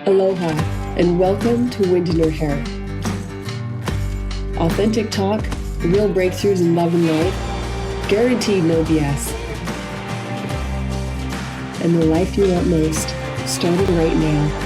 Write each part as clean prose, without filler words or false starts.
Aloha, and welcome to Wind in Your Hair. Authentic talk, real breakthroughs in love and life, guaranteed no BS. And the life you want most, starting right now.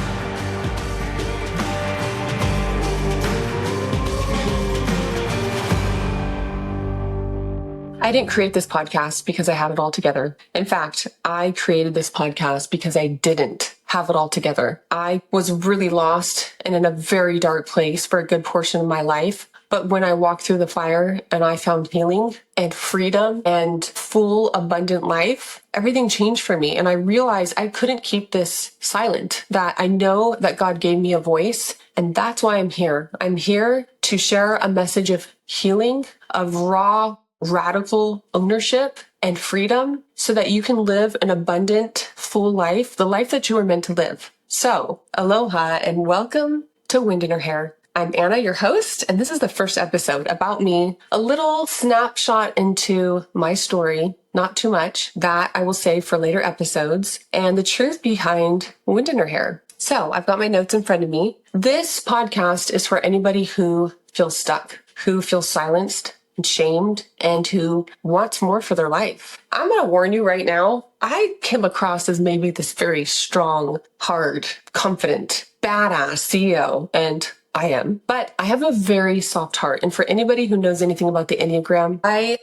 I didn't create this podcast because I had it all together. In fact, I created this podcast because I didn't have it all together. I was really lost and in a very dark place for a good portion of my life. But when I walked through the fire and I found healing and freedom and full, abundant life, everything changed for me. And I realized I couldn't keep this silent, that I know that God gave me a voice. And that's why I'm here. I'm here to share a message of healing, of raw, radical ownership and freedom so that you can live an abundant, full life, the life that you were meant to live. So, aloha and welcome to Wind in Her Hair. I'm Anna, your host, and this is the first episode about me, a little snapshot into my story, not too much, that I will save for later episodes, and the truth behind Wind in Her Hair. So, I've got my notes in front of me. This podcast is for anybody who feels stuck, who feels silenced, and shamed, and who wants more for their life. I'm going to warn you right now, I came across as maybe this very strong, hard, confident, badass CEO, and I am. But I have a very soft heart. And for anybody who knows anything about the Enneagram, I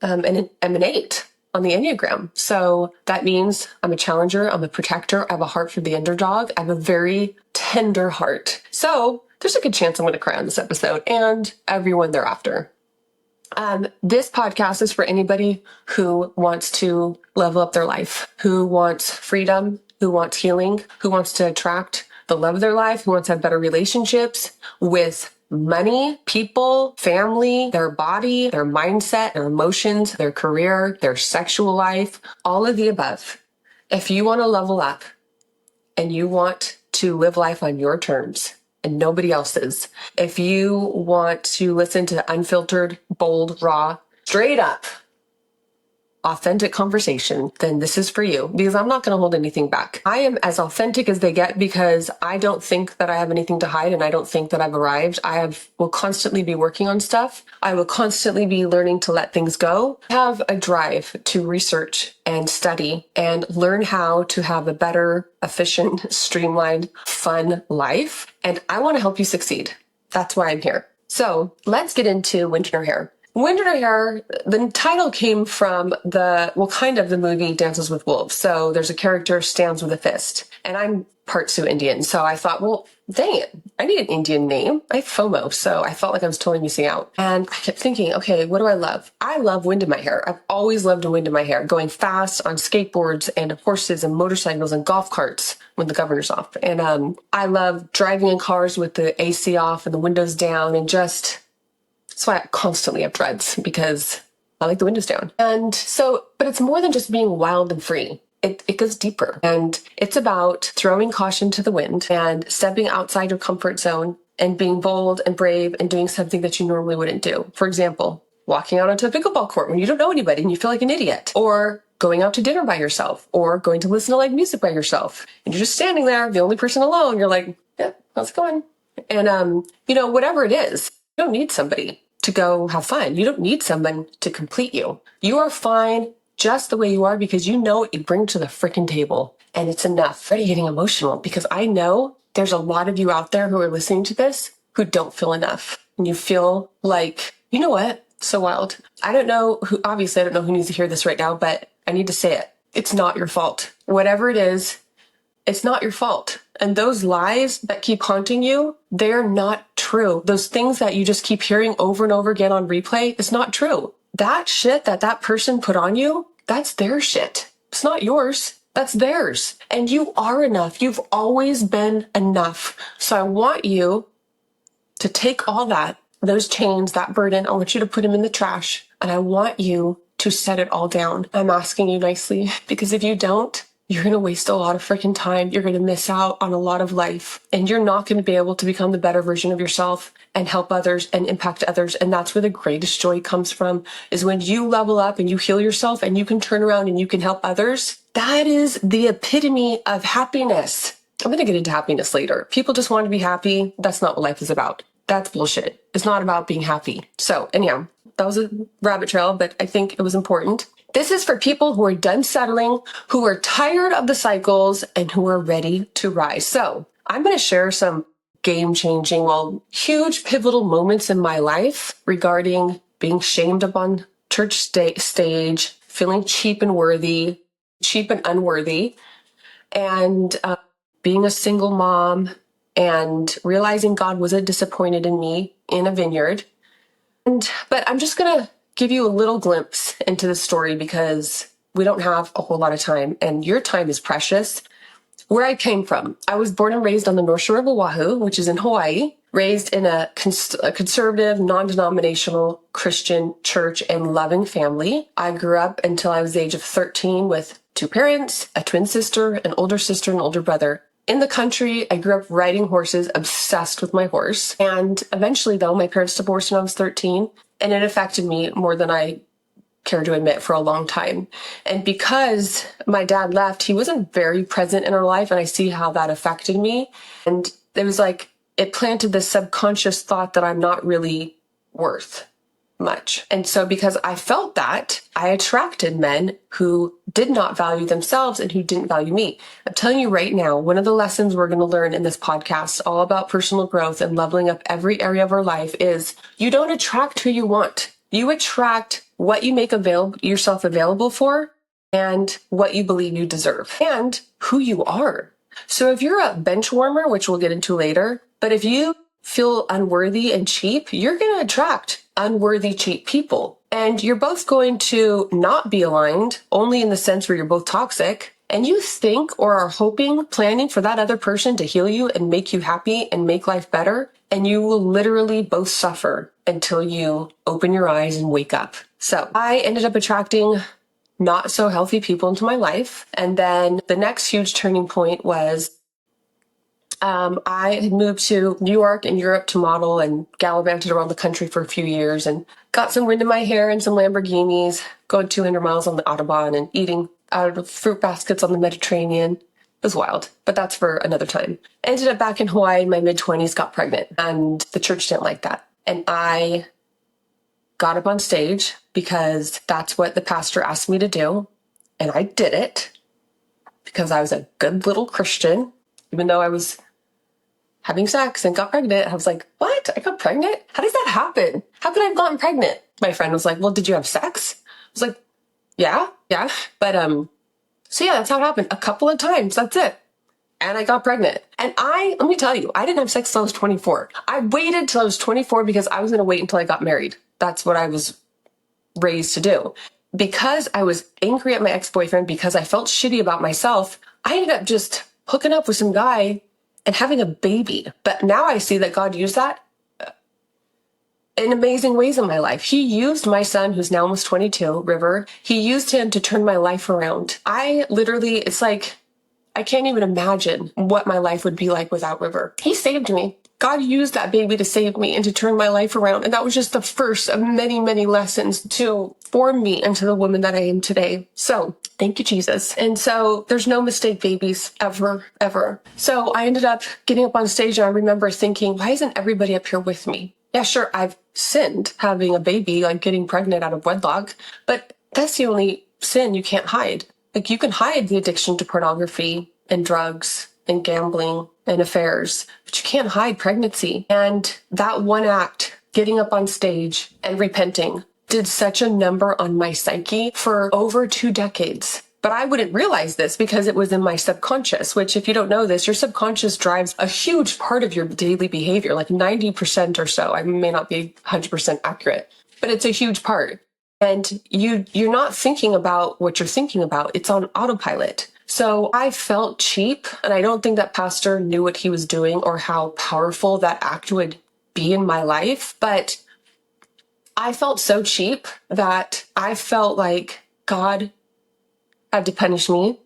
am an 8 on the Enneagram. So that means I'm a challenger, I'm a protector, I have a heart for the underdog, I have a very tender heart. So there's a good chance I'm going to cry on this episode and everyone thereafter. This podcast is for anybody who wants to level up their life, who wants freedom, who wants healing, who wants to attract the love of their life, who wants to have better relationships with money, people, family, their body, their mindset, their emotions, their career, their sexual life, all of the above. If you want to level up and you want to live life on your terms, and nobody else's. If you want to listen to unfiltered, bold, raw, straight up, authentic conversation, then this is for you, because I'm not going to hold anything back. I am as authentic as they get because I don't think that I have anything to hide and I don't think that I've arrived. Will constantly be working on stuff. I will constantly be learning to let things go. I have a drive to research and study and learn how to have a better, efficient, streamlined, fun life. And I want to help you succeed. That's why I'm here. So let's get into Wind in Her Hair. Wind in Her Hair, the title came from the movie Dances with Wolves. So there's a character stands with a fist, and I'm part Sioux Indian. So I thought, well, dang it, I need an Indian name. I have FOMO, so I felt like I was totally missing out. And I kept thinking, okay, what do I love? I love wind in my hair. I've always loved a wind in my hair, going fast on skateboards and horses and motorcycles and golf carts when the governor's off. And I love driving in cars with the AC off and the windows down and just... That's why I constantly have dreads, because I like the windows down. And so, but it's more than just being wild and free. It goes deeper. And it's about throwing caution to the wind and stepping outside your comfort zone and being bold and brave and doing something that you normally wouldn't do. For example, walking out onto a pickleball court when you don't know anybody and you feel like an idiot, or going out to dinner by yourself, or going to listen to live music by yourself. And you're just standing there, the only person alone. You're like, yeah, how's it going? And, whatever it is, you don't need somebody to go have fun. You don't need someone to complete you. You are fine just the way you are because you know what you bring to the freaking table. And it's enough. Already getting emotional because I know there's a lot of you out there who are listening to this who don't feel enough. And you feel like, you know what? So wild. I don't know who needs to hear this right now, but I need to say it. It's not your fault. Whatever it is, it's not your fault. And those lies that keep haunting you, they're not true. Those things that you just keep hearing over and over again on replay, it's not true. That shit that person put on you, that's their shit. It's not yours. That's theirs. And you are enough. You've always been enough. So I want you to take all those chains, that burden, I want you to put them in the trash. And I want you to set it all down. I'm asking you nicely, because if you don't, you're going to waste a lot of freaking time. You're going to miss out on a lot of life, and you're not going to be able to become the better version of yourself and help others and impact others. And that's where the greatest joy comes from, is when you level up and you heal yourself and you can turn around and you can help others. That is the epitome of happiness. I'm going to get into happiness later. People just want to be happy. That's not what life is about. That's bullshit. It's not about being happy. So anyhow, that was a rabbit trail, but I think it was important. This is for people who are done settling, who are tired of the cycles, and who are ready to rise. So I'm going to share some game-changing, huge pivotal moments in my life regarding being shamed up on church stage, feeling cheap and unworthy, and being a single mom, and realizing God wasn't disappointed in me in a vineyard. But I'm just going to give you a little glimpse into the story because we don't have a whole lot of time, and your time is precious. Where I came from, I was born and raised on the North Shore of Oahu, which is in Hawaii, raised in a conservative, non-denominational Christian church and loving family. I grew up until I was the age of 13 with 2 parents, a twin sister, an older sister, and older brother. In the country, I grew up riding horses, obsessed with my horse. And eventually, though, my parents divorced when I was 13, and it affected me more than I care to admit for a long time. And because my dad left, he wasn't very present in our life, and I see how that affected me. And it was like, it planted this subconscious thought that I'm not really worth much. And so because I felt that, I attracted men who did not value themselves and who didn't value me. I'm telling you right now, one of the lessons we're going to learn in this podcast, all about personal growth and leveling up every area of our life, is you don't attract who you want. You attract what you make yourself available for, and what you believe you deserve, and who you are. So if you're a bench warmer, which we'll get into later, but if you feel unworthy and cheap, you're going to attract unworthy, cheap people. And you're both going to not be aligned, only in the sense where you're both toxic, and you think or are hoping, planning for that other person to heal you and make you happy and make life better. And you will literally both suffer until you open your eyes and wake up. So I ended up attracting not so healthy people into my life. And then the next huge turning point was I had moved to New York and Europe to model and gallivanted around the country for a few years and got some wind in my hair and some Lamborghinis, going 200 miles on the Autobahn and eating out of fruit baskets on the Mediterranean. It was wild, but that's for another time. Ended up back in Hawaii in my mid-20s, got pregnant, and the church didn't like that. And I got up on stage because that's what the pastor asked me to do. And I did it because I was a good little Christian, even though I was having sex and got pregnant. I was like, what? I got pregnant? How does that happen? How could I have gotten pregnant? My friend was like, well, did you have sex? I was like, yeah. But, so yeah, that's how it happened. A couple of times. That's it. And I got pregnant. And let me tell you, I didn't have sex till I was 24. I waited till I was 24 because I was going to wait until I got married. That's what I was raised to do. Because I was angry at my ex-boyfriend, because I felt shitty about myself, I ended up just hooking up with some guy and having a baby. But now I see that God used that in amazing ways in my life. He used my son, who's now almost 22, River. He used him to turn my life around. It's like, I can't even imagine what my life would be like without River. He saved me. God used that baby to save me and to turn my life around. And that was just the first of many, many lessons to form me into the woman that I am today. So thank you, Jesus. And so there's no mistake babies ever, ever. So I ended up getting up on stage, and I remember thinking, why isn't everybody up here with me? Yeah, sure, I've sinned having a baby, like getting pregnant out of wedlock, but that's the only sin you can't hide. Like, you can hide the addiction to pornography and drugs and gambling and affairs, but you can't hide pregnancy. And that one act, getting up on stage and repenting, did such a number on my psyche for over 2 decades. But I wouldn't realize this because it was in my subconscious, which, if you don't know this, your subconscious drives a huge part of your daily behavior, like 90% or so. I may not be 100% accurate, but it's a huge part. And you're not thinking about what you're thinking about. It's on autopilot. So I felt cheap, and I don't think that pastor knew what he was doing or how powerful that act would be in my life. But I felt so cheap that I felt like God had to punish me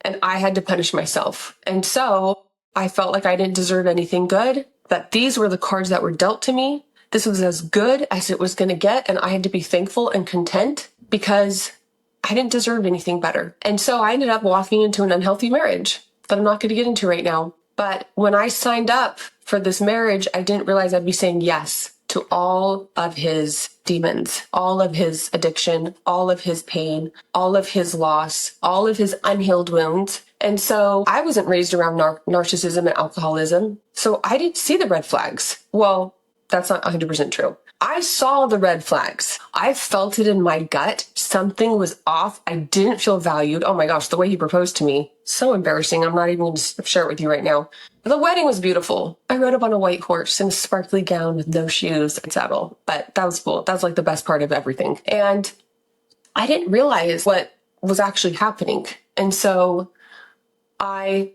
and I had to punish myself. And so I felt like I didn't deserve anything good, that these were the cards that were dealt to me. This was as good as it was going to get, and I had to be thankful and content because I didn't deserve anything better. And so I ended up walking into an unhealthy marriage. that I'm not going to get into right now. But when I signed up for this marriage, I didn't realize I'd be saying yes to all of his demons, all of his addiction, all of his pain, all of his loss, all of his unhealed wounds. And so I wasn't raised around narcissism and alcoholism, so I didn't see the red flags. Well, that's not 100% true. I saw the red flags. I felt it in my gut. Something was off. I didn't feel valued. Oh my gosh, the way he proposed to me, so embarrassing. I'm not even going to share it with you right now. The wedding was beautiful. I rode up on a white horse in a sparkly gown with no shoes and saddle, but that was cool. That was like the best part of everything. And I didn't realize what was actually happening. And so I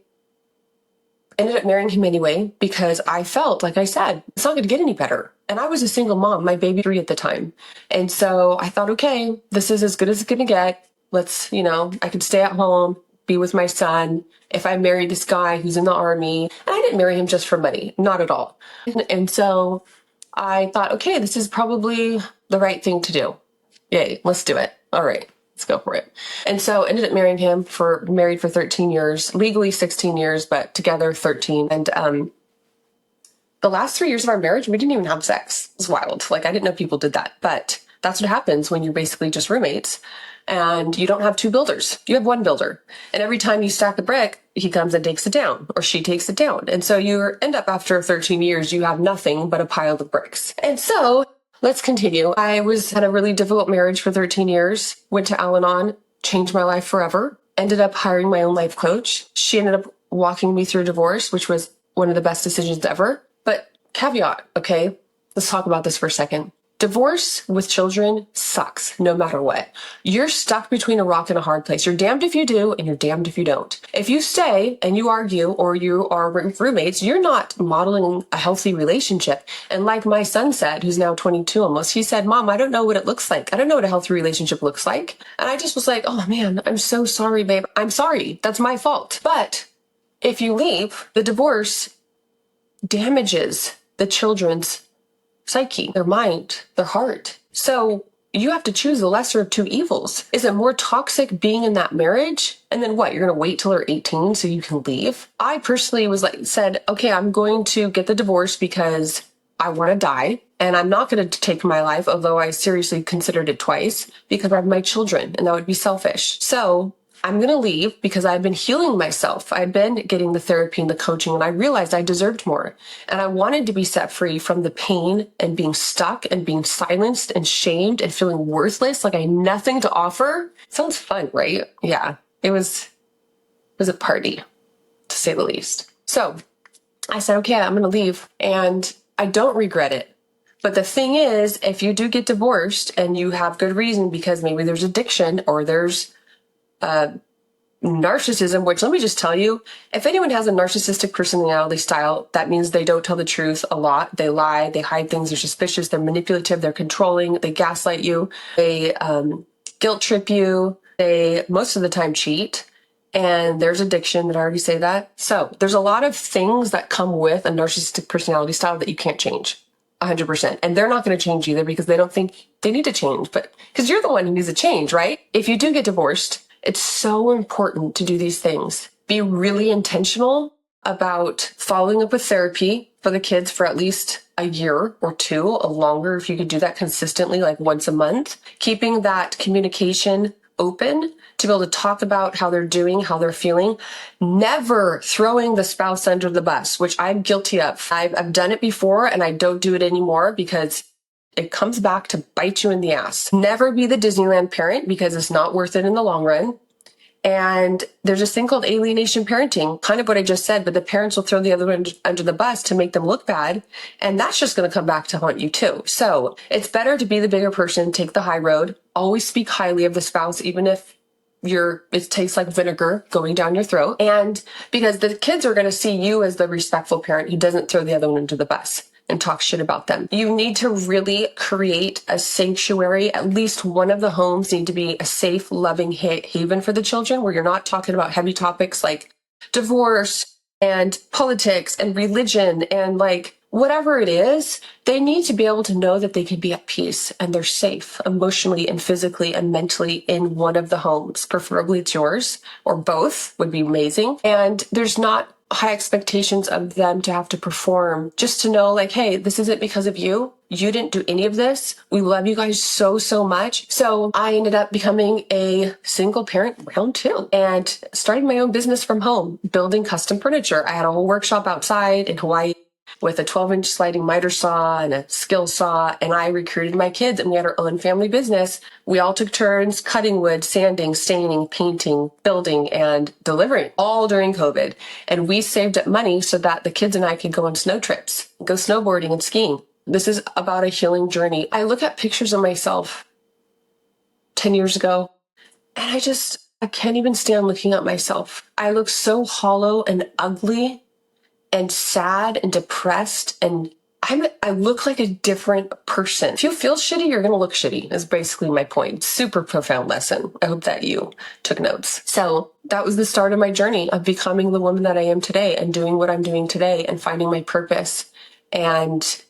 ended up marrying him anyway because I felt, like I said, it's not going to get any better. And I was a single mom, my baby 3 at the time. And so I thought, okay, this is as good as it's going to get. Let's, I could stay at home, be with my son. If I marry this guy who's in the army, and I didn't marry him just for money, not at all. And so I thought, okay, this is probably the right thing to do. Yay, let's do it. All right. Let's go for it. And so ended up marrying him married for 13 years, legally 16 years, but together 13. And the last 3 years of our marriage, we didn't even have sex. It was wild. Like, I didn't know people did that, but that's what happens when you're basically just roommates and you don't have 2 builders. You have 1 builder. And every time you stack a brick, he comes and takes it down, or she takes it down. And so you end up after 13 years, you have nothing but a pile of bricks. And so let's continue. I had a really difficult marriage for 13 years, went to Al-Anon, changed my life forever, ended up hiring my own life coach. She ended up walking me through divorce, which was one of the best decisions ever. But caveat, okay, let's talk about this for a second. Divorce with children sucks no matter what. You're stuck between a rock and a hard place. You're damned if you do and you're damned if you don't. If you stay and you argue or you are roommates, you're not modeling a healthy relationship. And like my son said, who's now 22 almost, he said, Mom, I don't know what it looks like. I don't know what a healthy relationship looks like. And I just was like, oh man, I'm so sorry, babe. I'm sorry. That's my fault. But if you leave, the divorce damages the children's psyche, their mind, their heart. So you have to choose the lesser of 2 evils. Is it more toxic being in that marriage? And then what? You're going to wait till they're 18 so you can leave? I personally said, okay, I'm going to get the divorce because I want to die. And I'm not going to take my life, although I seriously considered it twice, because I have my children and that would be selfish. So I'm going to leave because I've been healing myself. I've been getting the therapy and the coaching, and I realized I deserved more. And I wanted to be set free from the pain and being stuck and being silenced and shamed and feeling worthless, like I had nothing to offer. Sounds fun, right? Yeah, it was a party, to say the least. So I said, okay, I'm going to leave, and I don't regret it. But the thing is, if you do get divorced and you have good reason because maybe there's addiction or there's narcissism, which let me just tell you, if anyone has a narcissistic personality style, that means they don't tell the truth a lot. They lie, they hide things, they're suspicious, they're manipulative, they're controlling, they gaslight you, they guilt trip you, they most of the time cheat. And there's addiction, did I already say that? So there's a lot of things that come with a narcissistic personality style that you can't change 100%. And they're not going to change either because they don't think they need to change, but because you're the one who needs to change, right? If you do get divorced, it's so important to do these things. Be really intentional about following up with therapy for the kids for at least a year or 2 or longer if you could do that consistently, like once a month. Keeping that communication open to be able to talk about how they're doing, how they're feeling. Never throwing the spouse under the bus, which I'm guilty of. I've done it before and I don't do it anymore because it comes back to bite you in the ass. Never be the Disneyland parent because it's not worth it in the long run. And there's this thing called alienation parenting, kind of what I just said, but the parents will throw the other one under the bus to make them look bad. And that's just going to come back to haunt you too. So it's better to be the bigger person, take the high road, always speak highly of the spouse, even if it tastes like vinegar going down your throat. And because the kids are going to see you as the respectful parent who doesn't throw the other one under the bus and talk shit about them. You need to really create a sanctuary. At least one of the homes need to be a safe, loving haven for the children where you're not talking about heavy topics like divorce and politics and religion and like whatever it is, they need to be able to know that they can be at peace and they're safe emotionally and physically and mentally in one of the homes. Preferably it's yours, or both would be amazing. And there's not high expectations of them to have to perform, just to know like, hey, this isn't because of you. You didn't do any of this. We love you guys so, so much. So I ended up becoming a single parent round two and starting my own business from home, building custom furniture. I had a whole workshop outside in Hawaii with a 12-inch sliding miter saw and a skill saw, and I recruited my kids, and we had our own family business. We all took turns cutting wood, sanding, staining, painting, building, and delivering, all during COVID. And we saved up money so that the kids and I could go on snow trips, go snowboarding and skiing. This is about a healing journey. I look at pictures of myself 10 years ago, and I can't even stand looking at myself. I look so hollow and ugly and sad and depressed, and I look like a different person. If you feel shitty, you're going to look shitty, is basically my point. Super profound lesson. I hope that you took notes. So that was the start of my journey of becoming the woman that I am today and doing what I'm doing today and finding my purpose and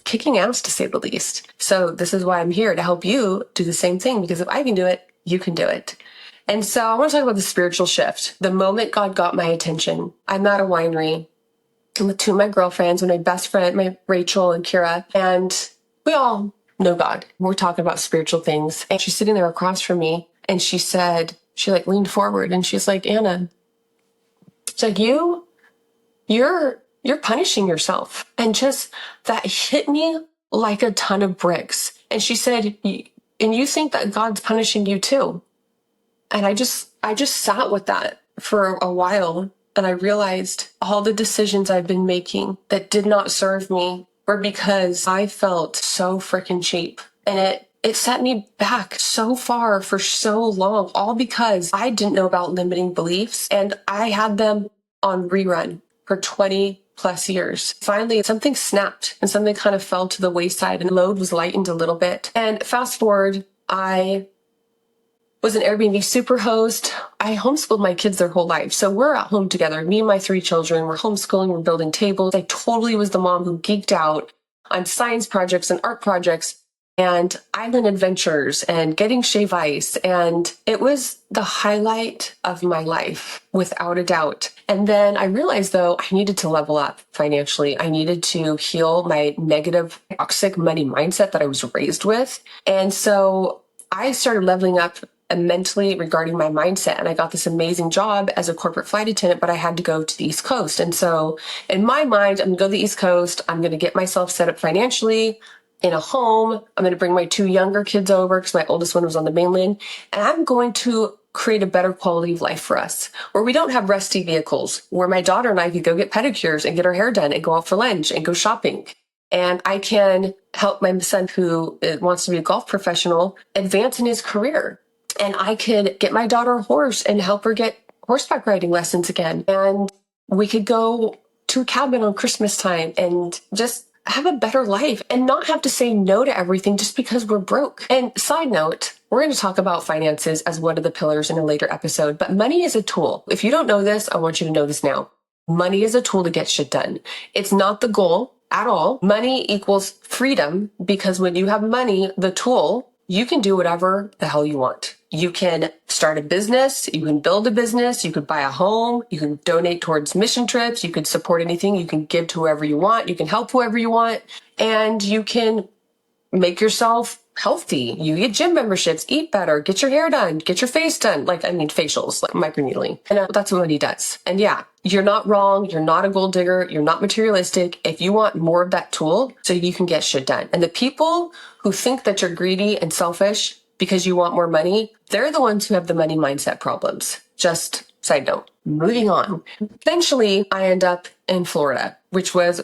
kicking ass, to say the least. So this is why I'm here, to help you do the same thing, because if I can do it, you can do it. And so I want to talk about the spiritual shift. The moment God got my attention, I'm at a winery. I'm with two of my girlfriends, my best friend, my Rachel and Kira, and we all know God. We're talking about spiritual things. And she's sitting there across from me, and she leaned forward, and she's like, Anna, she's like, you're punishing yourself. And just that hit me like a ton of bricks. And she said, and you think that God's punishing you too. And I just sat with that for a while. And I realized all the decisions I've been making that did not serve me were because I felt so freaking cheap. And it set me back so far for so long, all because I didn't know about limiting beliefs. And I had them on rerun for 20 plus years. Finally, something snapped and something kind of fell to the wayside and the load was lightened a little bit. And fast forward, I was an Airbnb superhost. I homeschooled my kids their whole life. So we're at home together, me and my three children. We're homeschooling, we're building tables. I totally was the mom who geeked out on science projects and art projects and island adventures and getting shave ice. And it was the highlight of my life, without a doubt. And then I realized, though, I needed to level up financially. I needed to heal my negative, toxic money mindset that I was raised with. And so I started leveling up mentally regarding my mindset. And I got this amazing job as a corporate flight attendant, but I had to go to the East Coast. And so in my mind, I'm going to go to the East Coast. I'm going to get myself set up financially in a home. I'm going to bring my two younger kids over because my oldest one was on the mainland. And I'm going to create a better quality of life for us, where we don't have rusty vehicles, where my daughter and I could go get pedicures and get our hair done and go out for lunch and go shopping. And I can help my son, who wants to be a golf professional, advance in his career. And I could get my daughter a horse and help her get horseback riding lessons again. And we could go to a cabin on Christmas time and just have a better life and not have to say no to everything just because we're broke. And side note, we're going to talk about finances as one of the pillars in a later episode, but money is a tool. If you don't know this, I want you to know this now. Money is a tool to get shit done. It's not the goal at all. Money equals freedom, because when you have money, the tool, you can do whatever the hell you want. You can start a business, you can build a business, you could buy a home, you can donate towards mission trips, you could support anything, you can give to whoever you want, you can help whoever you want, and you can make yourself healthy. You get gym memberships, eat better, get your hair done, get your face done. Facials, like microneedling. And that's what money does. And yeah, you're not wrong. You're not a gold digger. You're not materialistic. If you want more of that tool so you can get shit done. And the people who think that you're greedy and selfish because you want more money, they're the ones who have the money mindset problems. Just side note. Moving on. Eventually, I end up in Florida, which was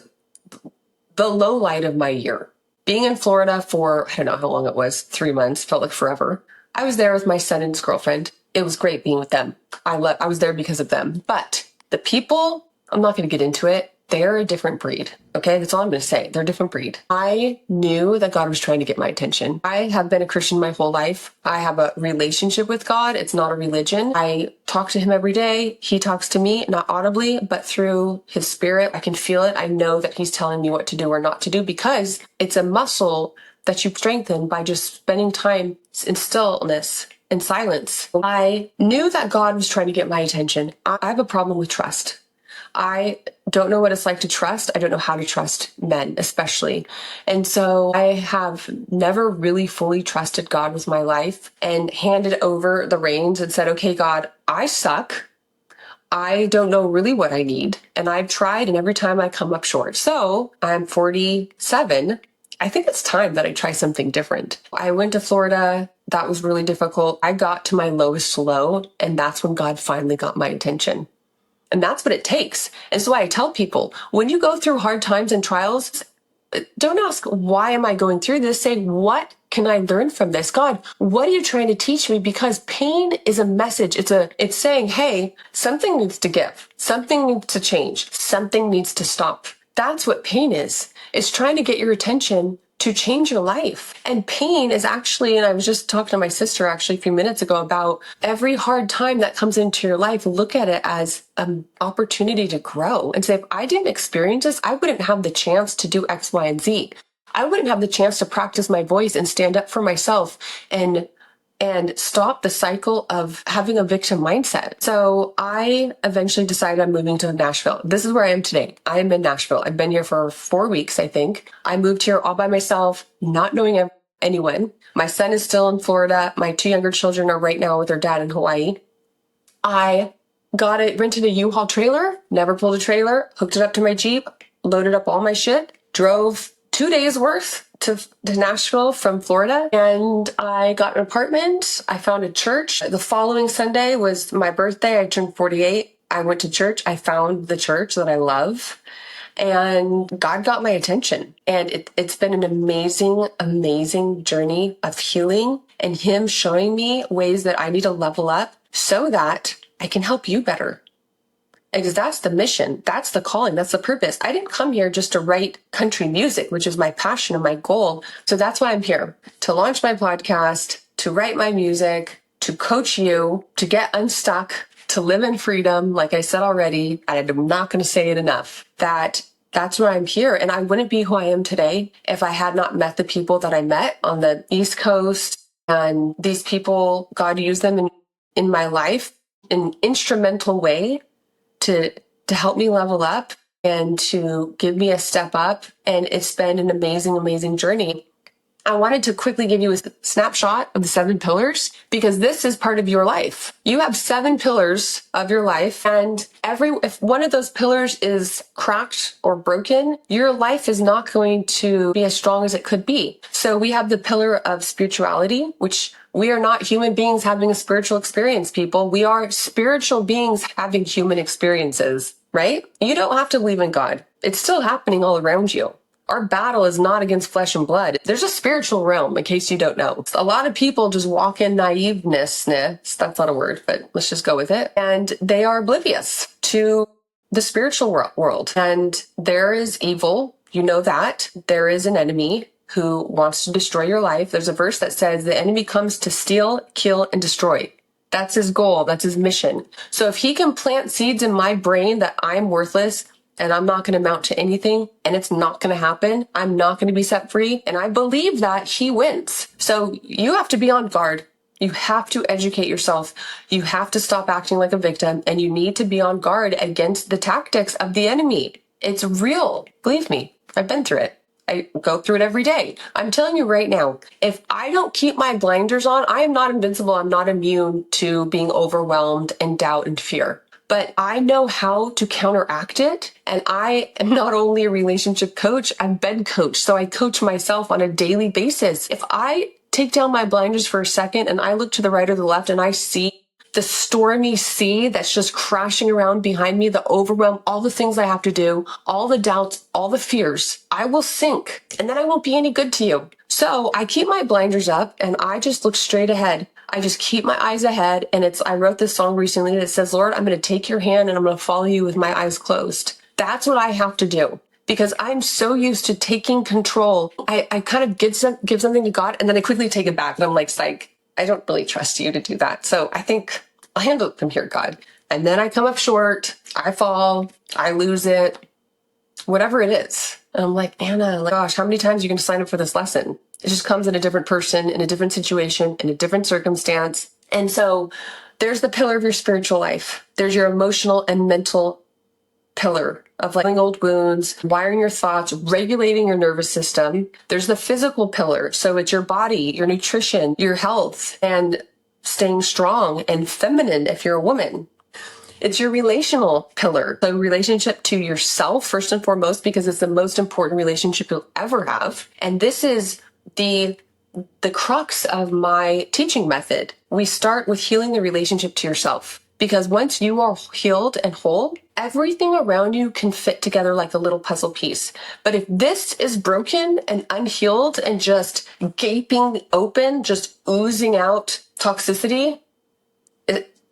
the low light of my year. Being in Florida for, I don't know how long it was, 3 months, felt like forever. I was there with my son and his girlfriend. It was great being with them. I was there because of them. But the people, I'm not going to get into it. they're a different breed. Okay, that's all I'm going to say. They're a different breed. I knew that God was trying to get my attention. I have been a Christian my whole life. I have a relationship with God. It's not a religion. I talk to him every day. He talks to me, not audibly, but through his spirit. I can feel it. I know that he's telling me what to do or not to do, because it's a muscle that you strengthen by just spending time in stillness and silence. I knew that God was trying to get my attention. I have a problem with trust. I don't know what it's like to trust. I don't know how to trust men, especially. And so I have never really fully trusted God with my life and handed over the reins and said, okay, God, I suck. I don't know really what I need. And I've tried, and every time I come up short. So I'm 47. I think it's time that I try something different. I went to Florida. That was really difficult. I got to my lowest low, and that's when God finally got my attention. And that's what it takes. And so I tell people, when you go through hard times and trials, don't ask, why am I going through this? Say, what can I learn from this? God, what are you trying to teach me? Because pain is a message. It's saying, hey, something needs to give. Something needs to change. Something needs to stop. That's what pain is. It's trying to get your attention to change your life. And pain is actually, and I was just talking to my sister actually a few minutes ago about every hard time that comes into your life, look at it as an opportunity to grow and say, if I didn't experience this, I wouldn't have the chance to do X, Y, and Z. I wouldn't have the chance to practice my voice and stand up for myself and stop the cycle of having a victim mindset. So I eventually decided I'm moving to Nashville. This is where I am today. I am in Nashville. I've been here for 4 weeks, I think. I moved here all by myself, not knowing anyone. My son is still in Florida. My 2 younger children are right now with their dad in Hawaii. I rented a U-Haul trailer, never pulled a trailer, hooked it up to my Jeep, loaded up all my shit, drove 2 days worth to Nashville from Florida, and I got an apartment. I found a church. The following Sunday was my birthday. I turned 48. I went to church. I found the church that I love, and God got my attention. And it's been an amazing, amazing journey of healing and him showing me ways that I need to level up so that I can help you better. Because that's the mission. That's the calling. That's the purpose. I didn't come here just to write country music, which is my passion and my goal. So that's why I'm here, to launch my podcast, to write my music, to coach you, to get unstuck, to live in freedom. Like I said already, and I'm not going to say it enough, that's why I'm here. And I wouldn't be who I am today if I had not met the people that I met on the East Coast. And these people, God used them in my life in an instrumental way to help me level up and to give me a step up. And it's been an amazing, amazing journey. I wanted to quickly give you a snapshot of the 7 pillars, because this is part of your life. You have 7 pillars of your life, and if one of those pillars is cracked or broken, your life is not going to be as strong as it could be. So we have the pillar of spirituality, which we are not human beings having a spiritual experience, people. We are spiritual beings having human experiences, right? You don't have to believe in God. It's still happening all around you. Our battle is not against flesh and blood. There's a spiritual realm, in case you don't know. A lot of people just walk in naiveness. That's not a word, but let's just go with it. And they are oblivious to the spiritual world. And there is evil. You know that. There is an enemy who wants to destroy your life. There's a verse that says the enemy comes to steal, kill, and destroy. That's his goal. That's his mission. So if he can plant seeds in my brain that I'm worthless and I'm not going to amount to anything, and it's not going to happen, I'm not going to be set free, and I believe that, he wins. So you have to be on guard. You have to educate yourself. You have to stop acting like a victim, and you need to be on guard against the tactics of the enemy. It's real. Believe me, I've been through it. I go through it every day. I'm telling you right now, if I don't keep my blinders on, I am not invincible. I'm not immune to being overwhelmed and doubt and fear. But I know how to counteract it. And I am not only a relationship coach, I'm bed coach. So I coach myself on a daily basis. If I take down my blinders for a second and I look to the right or the left and I see the stormy sea that's just crashing around behind me, the overwhelm, all the things I have to do, all the doubts, all the fears, I will sink, and then I won't be any good to you. So I keep my blinders up and I just look straight ahead. I just keep my eyes ahead. And I wrote this song recently that says, Lord, I'm going to take your hand and I'm going to follow you with my eyes closed. That's what I have to do because I'm so used to taking control. I kind of give something to God and then I quickly take it back. And I'm like, psych, I don't really trust you to do that. So I think I'll handle it from here, God. And then I come up short, I fall, I lose it, whatever it is. And I'm like, Anna, like, gosh, how many times are you going to sign up for this lesson? It just comes in a different person, in a different situation, in a different circumstance. And so there's the pillar of your spiritual life. There's your emotional and mental pillar of like old wounds, wiring your thoughts, regulating your nervous system. There's the physical pillar. So it's your body, your nutrition, your health, and staying strong and feminine if you're a woman. It's your relational pillar. So relationship to yourself, first and foremost, because it's the most important relationship you'll ever have. And this is the crux of my teaching method. We start with healing the relationship to yourself. Because once you are healed and whole, everything around you can fit together like a little puzzle piece. But if this is broken and unhealed and just gaping open, just oozing out toxicity,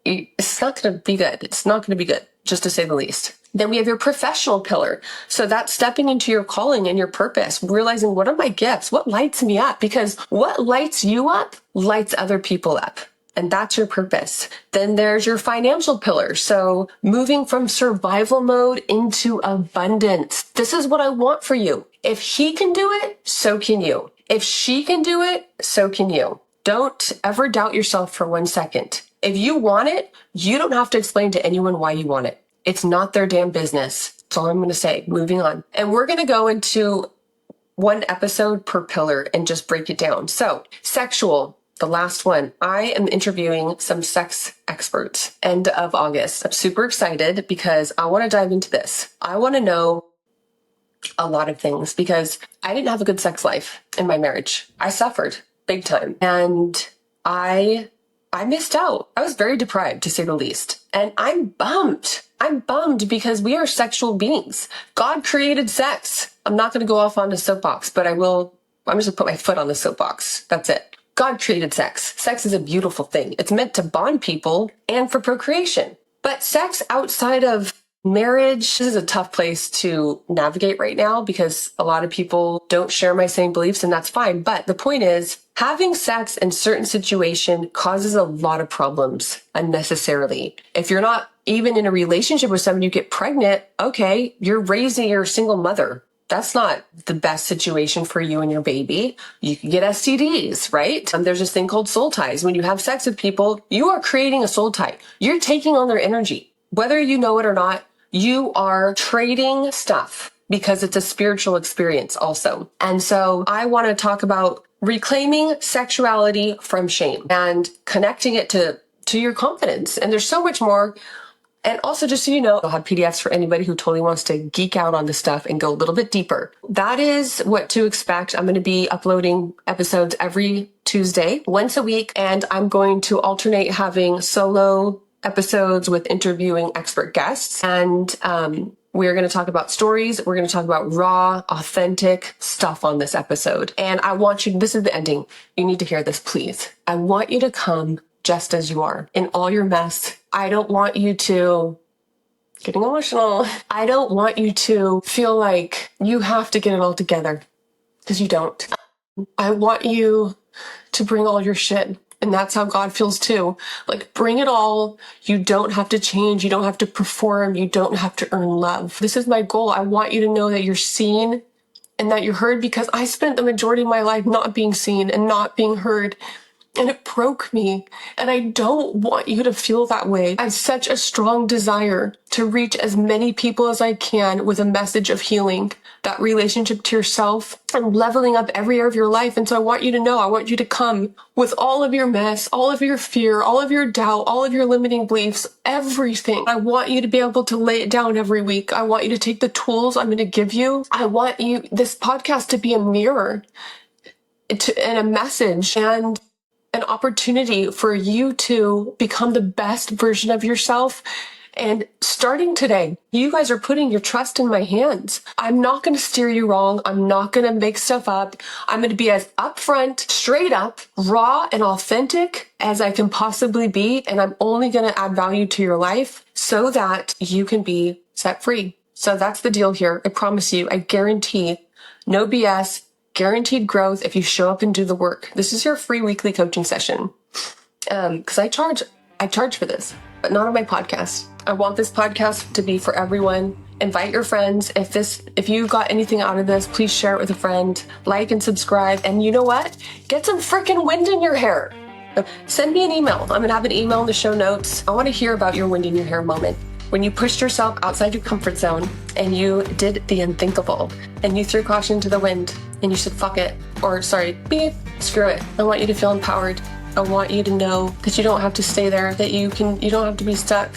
it's not going to be good. It's not going to be good, just to say the least. Then we have your professional pillar. So that's stepping into your calling and your purpose, realizing what are my gifts? What lights me up? Because what lights you up lights other people up. And that's your purpose. Then there's your financial pillar. So moving from survival mode into abundance. This is what I want for you. If he can do it, so can you. If she can do it, so can you. Don't ever doubt yourself for 1 second. If you want it, you don't have to explain to anyone why you want it. It's not their damn business. That's all I'm going to say. Moving on. And we're going to go into one episode per pillar and just break it down. So sexual, the last one. I am interviewing some sex experts end of August. I'm super excited because I want to dive into this. I want to know a lot of things because I didn't have a good sex life in my marriage. I suffered big time and I missed out. I was very deprived, to say the least. And I'm bummed. I'm bummed because we are sexual beings. God created sex. I'm not going to go off on the soapbox, but I will. I'm just going to put my foot on the soapbox. That's it. God created sex. Sex is a beautiful thing. It's meant to bond people and for procreation. But sex outside of marriage, this is a tough place to navigate right now because a lot of people don't share my same beliefs, and that's fine. But the point is, having sex in certain situation causes a lot of problems unnecessarily. If you're not even in a relationship with someone, you get pregnant, okay, you're raising your single mother. That's not the best situation for you and your baby. You can get STDs, right? There's this thing called soul ties. When you have sex with people, you are creating a soul tie. You're taking on their energy. Whether you know it or not, you are trading stuff because it's a spiritual experience also. And so I want to talk about reclaiming sexuality from shame and connecting it to your confidence. And there's so much more. And also, just so you know, I'll have PDFs for anybody who totally wants to geek out on this stuff and go a little bit deeper. That is what to expect. I'm going to be uploading episodes every Tuesday, once a week, and I'm going to alternate having solo episodes with interviewing expert guests. And we're going to talk about stories. We're going to talk about raw, authentic stuff on this episode. And I want you, this is the ending. You need to hear this, please. I want you to come just as you are in all your mess. I don't want you to, getting emotional. I don't want you to feel like you have to get it all together because you don't. I want you to bring all your shit. And that's how God feels too. Like, bring it all. You don't have to change. You don't have to perform. You don't have to earn love. This is my goal. I want you to know that you're seen and that you're heard, because I spent the majority of my life not being seen and not being heard. And it broke me. And I don't want you to feel that way. I have such a strong desire to reach as many people as I can with a message of healing, that relationship to yourself, and leveling up every area of your life. And so I want you to know, I want you to come with all of your mess, all of your fear, all of your doubt, all of your limiting beliefs, everything. I want you to be able to lay it down every week. I want you to take the tools I'm going to give you. I want you, this podcast, to be a mirror and a message and an opportunity for you to become the best version of yourself. And starting today, you guys are putting your trust in my hands. I'm not going to steer you wrong. I'm not going to make stuff up. I'm going to be as upfront, straight up, raw, and authentic as I can possibly be. And I'm only going to add value to your life so that you can be set free. So that's the deal here. I promise you, I guarantee no BS, guaranteed growth if you show up and do the work. This is your free weekly coaching session. Because I charge for this, but not on my podcast. I want this podcast to be for everyone. Invite your friends. If you got anything out of this, please share it with a friend. Like and subscribe. And you know what? Get some freaking wind in your hair. Send me an email. I'm going to have an email in the show notes. I want to hear about your wind in your hair moment. When you pushed yourself outside your comfort zone and you did the unthinkable and you threw caution to the wind and you said, fuck it. Or beep, screw it. I want you to feel empowered. I want you to know that you don't have to stay there, that you don't have to be stuck.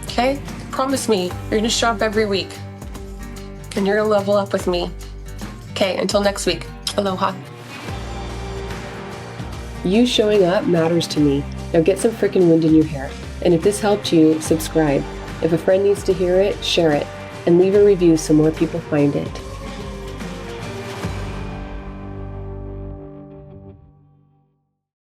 Okay? Promise me you're going to show up every week and you're going to level up with me. Okay, until next week. Aloha. You showing up matters to me. Now get some freaking wind in your hair. And if this helped you, subscribe. If a friend needs to hear it, share it. And leave a review so more people find it.